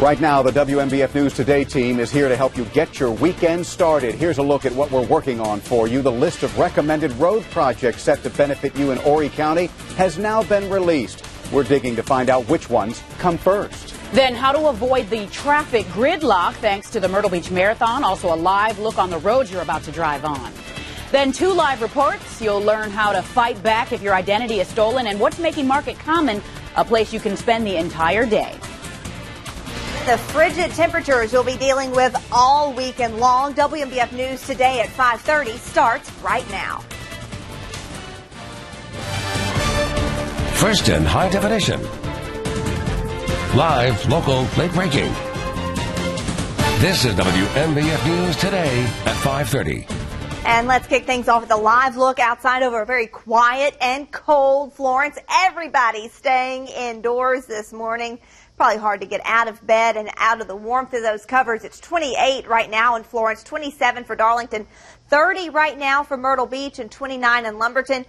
Right now, the WMBF News Today team is here to help you get your weekend started. Here's a look at what we're working on for you. The list of recommended road projects set to benefit you in Horry County has now been released. We're digging to find out which ones come first. Then how to avoid the traffic gridlock thanks to the Myrtle Beach Marathon. Also a live look on the roads you're about to drive on. Then 2 live reports. You'll learn how to fight back if your identity is stolen and what's making Market Common a place you can spend the entire day. The frigid temperatures you'll be dealing with all weekend long. WMBF News Today at 5:30 starts right now. First in high definition. Live, local, late breaking. This is WMBF News Today at 5:30. And let's kick things off with a live look outside over a very quiet and cold Florence. Everybody's staying indoors this morning. Probably hard to get out of bed and out of the warmth of those covers. It's 28 right now in Florence, 27 for Darlington, 30 right now for Myrtle Beach, and 29 in Lumberton.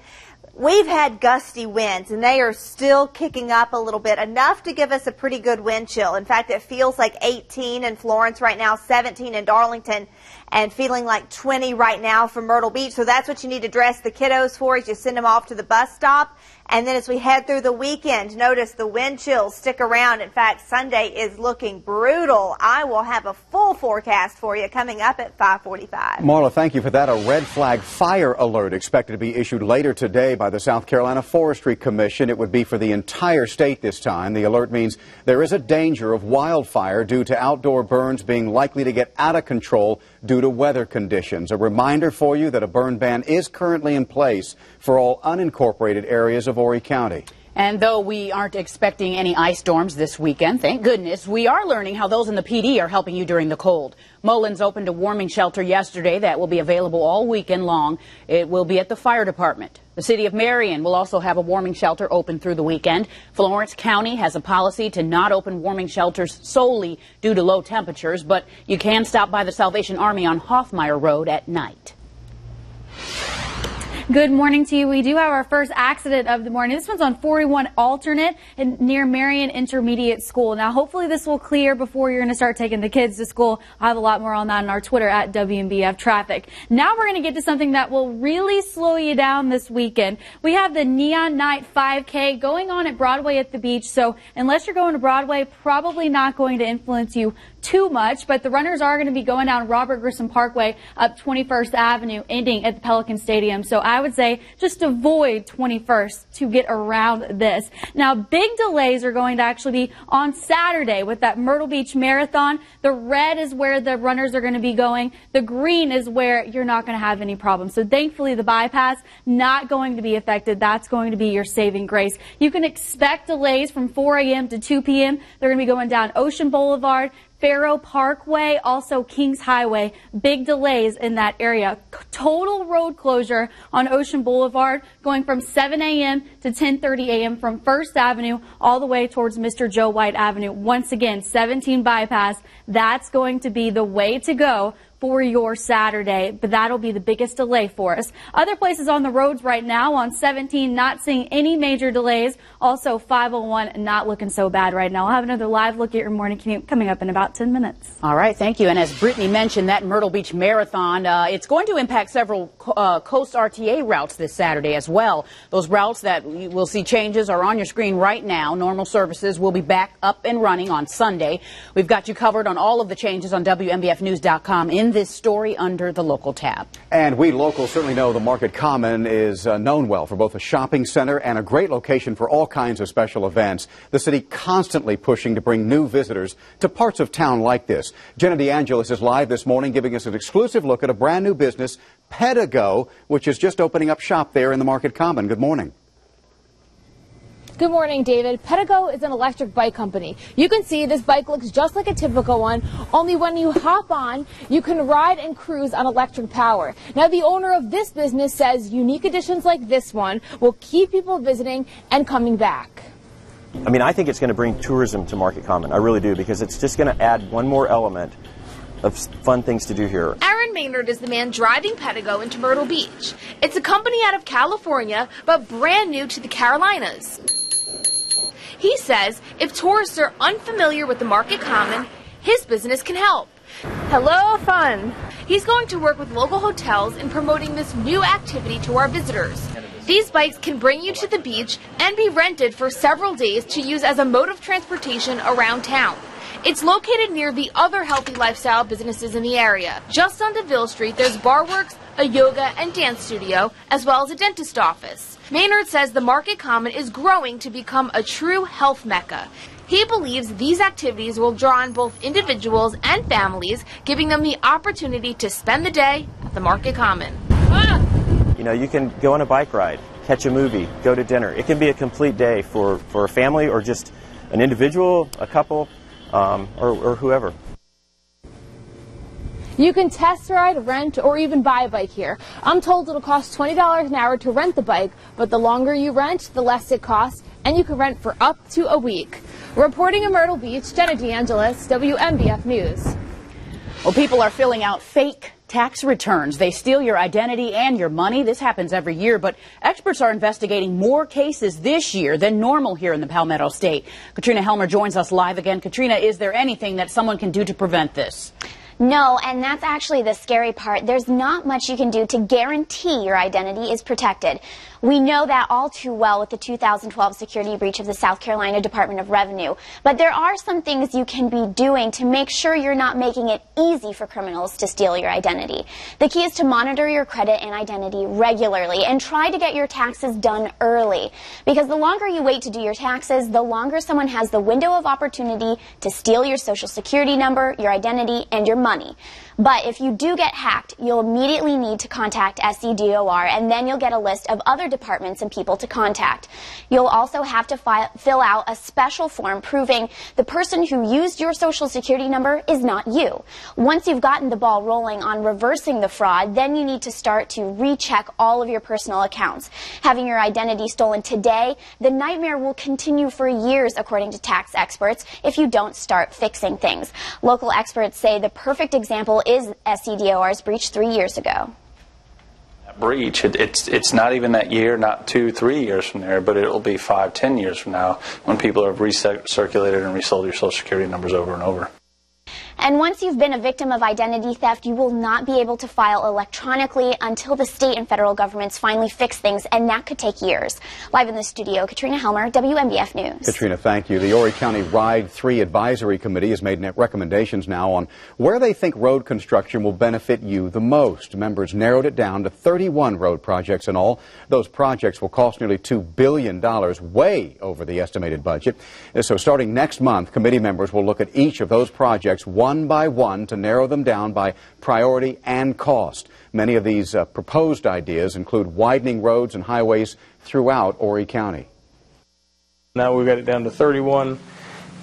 We've had gusty winds, and they are still kicking up a little bit, enough to give us a pretty good wind chill. In fact, it feels like 18 in Florence right now, 17 in Darlington, and feeling like 20 right now for Myrtle Beach. So that's what you need to dress the kiddos for as you send them off to the bus stop. And then as we head through the weekend, notice the wind chills stick around. In fact, Sunday is looking brutal. I will have a full forecast for you coming up at 5:45. Marla, thank you for that. A red flag fire alert expected to be issued later today by the South Carolina Forestry Commission. It would be for the entire state this time. The alert means there is a danger of wildfire due to outdoor burns being likely to get out of control due to weather conditions. A reminder for you that a burn ban is currently in place for all unincorporated areas of Horry County. And though we aren't expecting any ice storms this weekend, thank goodness, we are learning how those in the PD are helping you during the cold. Mullins opened a warming shelter yesterday that will be available all weekend long. It will be at the fire department. The city of Marion will also have a warming shelter open through the weekend. Florence County has a policy to not open warming shelters solely due to low temperatures, but you can stop by the Salvation Army on Hoffmeyer Road at night. Good morning to you. We do have our first accident of the morning. This one's on 41 Alternate near Marion Intermediate School. Now, hopefully this will clear before you're going to start taking the kids to school. I'll have a lot more on that on our Twitter at WMBF Traffic. Now we're going to get to something that will really slow you down this weekend. We have the Neon Night 5K going on at Broadway at the beach. So unless you're going to Broadway, probably not going to influence you too much, but the runners are going to be going down Robert Grissom Parkway up 21st Avenue, ending at the Pelican Stadium. So I would say just avoid 21st to get around this. Now, big delays are going to actually be on Saturday with that Myrtle Beach Marathon. The red is where the runners are going to be going. The green is where you're not going to have any problems. So thankfully, the bypass not going to be affected. That's going to be your saving grace. You can expect delays from 4 a.m. to 2 p.m. They're going to be going down Ocean Boulevard, Faro Parkway, also Kings Highway. Big delays in that area. Total road closure on Ocean Boulevard going from 7 a.m. to 10:30 a.m. from First Avenue all the way towards Mr. Joe White Avenue. Once again, 17 bypass. That's going to be the way to go for your Saturday, but that'll be the biggest delay for us. Other places on the roads right now, on 17, not seeing any major delays. Also, 501, not looking so bad right now. I'll have another live look at your morning commute coming up in about 10 minutes. All right, thank you. And as Brittany mentioned, that Myrtle Beach Marathon, it's going to impact several Coast RTA routes this Saturday as well. Those routes that we will see changes are on your screen right now. Normal services will be back up and running on Sunday. We've got you covered on all of the changes on WMBFnews.com in this story under the local tab. And we locals certainly know the Market Common is known well for both a shopping center and a great location for all kinds of special events. The city constantly pushing to bring new visitors to parts of town like this. Jenna DeAngelis is live this morning giving us an exclusive look at a brand new business, Pedigo, which is just opening up shop there in the Market Common. Good morning. Good morning, David. Pedigo is an electric bike company. You can see this bike looks just like a typical one, only when you hop on, you can ride and cruise on electric power. Now, the owner of this business says unique additions like this one will keep people visiting and coming back. I mean, I think it's going to bring tourism to Market Common. I really do, because it's just going to add one more element of fun things to do here. Aaron Maynard is the man driving Pedigo into Myrtle Beach. It's a company out of California, but brand new to the Carolinas. He says if tourists are unfamiliar with the Market Common, his business can help. Hello, fun! He's going to work with local hotels in promoting this new activity to our visitors. These bikes can bring you to the beach and be rented for several days to use as a mode of transportation around town. It's located near the other healthy lifestyle businesses in the area. Just on DeVille Street, there's Barworks, a yoga and dance studio, as well as a dentist office. Maynard says the Market Common is growing to become a true health mecca. He believes these activities will draw on both individuals and families, giving them the opportunity to spend the day at the Market Common. You know, you can go on a bike ride, catch a movie, go to dinner. It can be a complete day for a family or just an individual, a couple, or whoever. You can test ride, rent, or even buy a bike here. I'm told it'll cost $20 an hour to rent the bike, but the longer you rent, the less it costs, and you can rent for up to a week. Reporting in Myrtle Beach, Jenna DeAngelis, WMBF News. Well, people are filling out fake tax returns. They steal your identity and your money. This happens every year, but experts are investigating more cases this year than normal here in the Palmetto State. Katrina Helmer joins us live again. Katrina, is there anything that someone can do to prevent this? No, and that's actually the scary part. There's not much you can do to guarantee your identity is protected. We know that all too well with the 2012 security breach of the South Carolina Department of Revenue. But there are some things you can be doing to make sure you're not making it easy for criminals to steal your identity. The key is to monitor your credit and identity regularly and try to get your taxes done early. Because the longer you wait to do your taxes, the longer someone has the window of opportunity to steal your social security number, your identity, and your money. But if you do get hacked, you'll immediately need to contact SCDOR, and then you'll get a list of other departments and people to contact. You'll also have to fill out a special form proving the person who used your social security number is not you. Once you've gotten the ball rolling on reversing the fraud, then you need to start to recheck all of your personal accounts. Having your identity stolen today, the nightmare will continue for years, according to tax experts, if you don't start fixing things. Local experts say the perfect example is SCDOR's breach 3 years ago. Breach, it's not even that year, not 2-3 years from there, but it'll be 5-10 years from now when people have recirculated and resold your social security numbers over and over. And once you've been a victim of identity theft, you will not be able to file electronically until the state and federal governments finally fix things, and that could take years. Live in the studio, Katrina Helmer, WMBF News. Katrina, thank you. The Horry County Ride 3 Advisory Committee has made recommendations now on where they think road construction will benefit you the most. Members narrowed it down to 31 road projects in all. Those projects will cost nearly $2 billion, way over the estimated budget. So starting next month, committee members will look at each of those projects one by one to narrow them down by priority and cost. Many of these proposed ideas include widening roads and highways throughout Horry County. Now we've got it down to 31,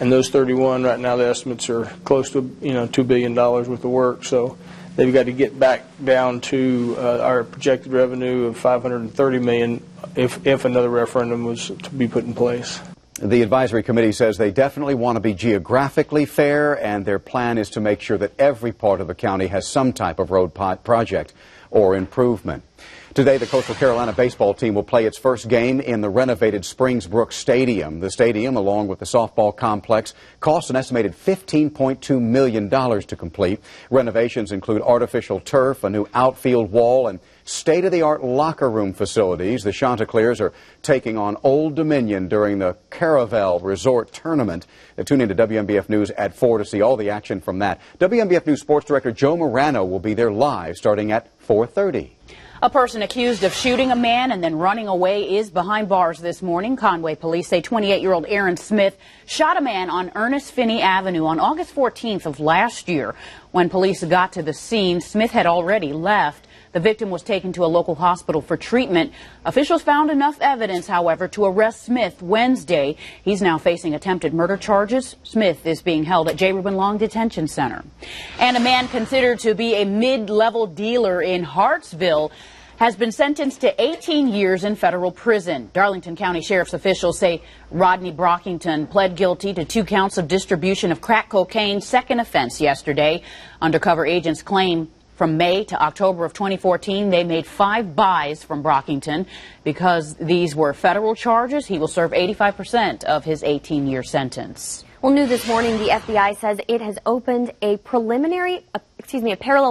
and those 31 right now the estimates are close to $2 billion worth of work. So they've got to get back down to our projected revenue of $530 million if another referendum was to be put in place. The advisory committee says they definitely want to be geographically fair, and their plan is to make sure that every part of the county has some type of road project or improvement. Today, the Coastal Carolina baseball team will play its first game in the renovated Springsbrook Stadium. The stadium, along with the softball complex, cost an estimated $15.2 million to complete. Renovations include artificial turf, a new outfield wall, and state-of-the-art locker room facilities. The Chanticleers are taking on Old Dominion during the Caravel Resort Tournament. Tune into WMBF News at 4 to see all the action from that. WMBF News Sports Director Joe Morano will be there live starting at 4:30. A person accused of shooting a man and then running away is behind bars this morning. Conway police say 28-year-old Aaron Smith shot a man on Ernest Finney Avenue on August 14th of last year. When police got to the scene, Smith had already left. The victim was taken to a local hospital for treatment. Officials found enough evidence, however, to arrest Smith Wednesday. He's now facing attempted murder charges. Smith is being held at J. Reuben Long Detention Center. And a man considered to be a mid-level dealer in Hartsville has been sentenced to 18 years in federal prison. Darlington County Sheriff's officials say Rodney Brockington pled guilty to 2 counts of distribution of crack cocaine, second offense yesterday. Undercover agents claim From May to October of 2014, they made 5 buys from Brockington. Because these were federal charges, he will serve 85% of his 18-year sentence. Well, new this morning, the FBI says it has opened a parallel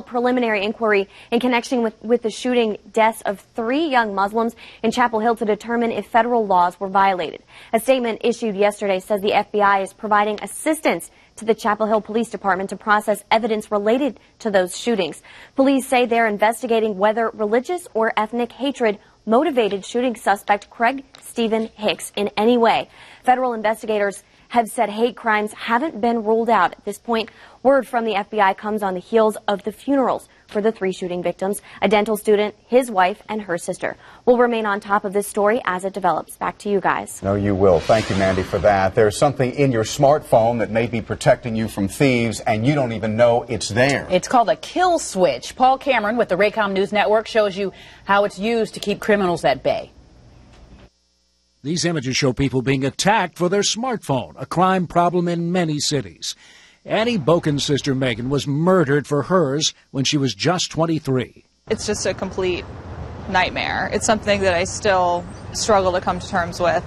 preliminary inquiry in connection with the shooting deaths of 3 young Muslims in Chapel Hill to determine if federal laws were violated. A statement issued yesterday says the FBI is providing assistance to the Chapel Hill Police Department to process evidence related to those shootings. Police say they're investigating whether religious or ethnic hatred motivated shooting suspect Craig Stephen Hicks in any way. Federal investigators have said hate crimes haven't been ruled out at this point. Word from the FBI comes on the heels of the funerals for the 3 shooting victims, a dental student, his wife, and her sister. We'll remain on top of this story as it develops. Back to you guys. No, you will. Thank you, Mandy, for that. There's something in your smartphone that may be protecting you from thieves, and you don't even know it's there. It's called a kill switch. Paul Cameron with the Raycom News Network shows you how it's used to keep criminals at bay. These images show people being attacked for their smartphone, a crime problem in many cities. Annie Boken's sister Megan was murdered for hers when she was just 23. It's just a complete nightmare. It's something that I still struggle to come to terms with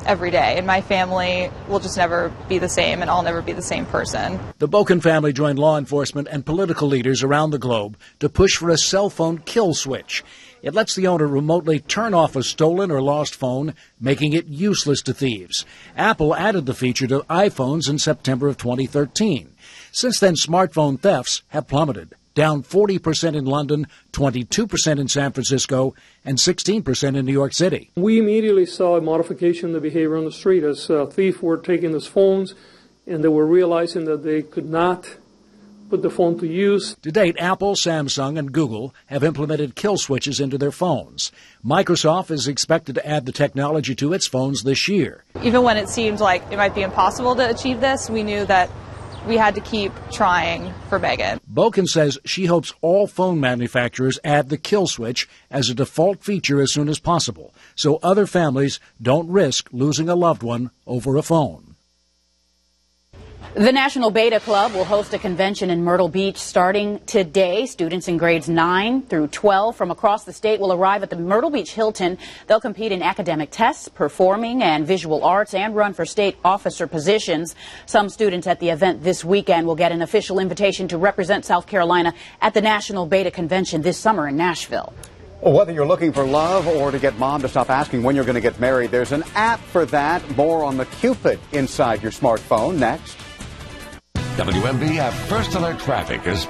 every day, and my family will just never be the same, and I'll never be the same person. The Boken family joined law enforcement and political leaders around the globe to push for a cell phone kill switch. It lets the owner remotely turn off a stolen or lost phone, making it useless to thieves. Apple added the feature to iPhones in September of 2013. Since then, smartphone thefts have plummeted, down 40% in London, 22% in San Francisco, and 16% in New York City. We immediately saw a modification in the behavior on the street as thieves were taking these phones and they were realizing that they could not put the phone to use. To date, Apple, Samsung, and Google have implemented kill switches into their phones. Microsoft is expected to add the technology to its phones this year. Even when it seemed like it might be impossible to achieve this, we knew that we had to keep trying for Megan. Boken says she hopes all phone manufacturers add the kill switch as a default feature as soon as possible, so other families don't risk losing a loved one over a phone. The National Beta Club will host a convention in Myrtle Beach starting today. Students in grades 9 through 12 from across the state will arrive at the Myrtle Beach Hilton. They'll compete in academic tests, performing and visual arts, and run for state officer positions. Some students at the event this weekend will get an official invitation to represent South Carolina at the National Beta Convention this summer in Nashville. Well, whether you're looking for love or to get mom to stop asking when you're going to get married, there's an app for that. More on the Cupid inside your smartphone next. WMBF First Alert Traffic is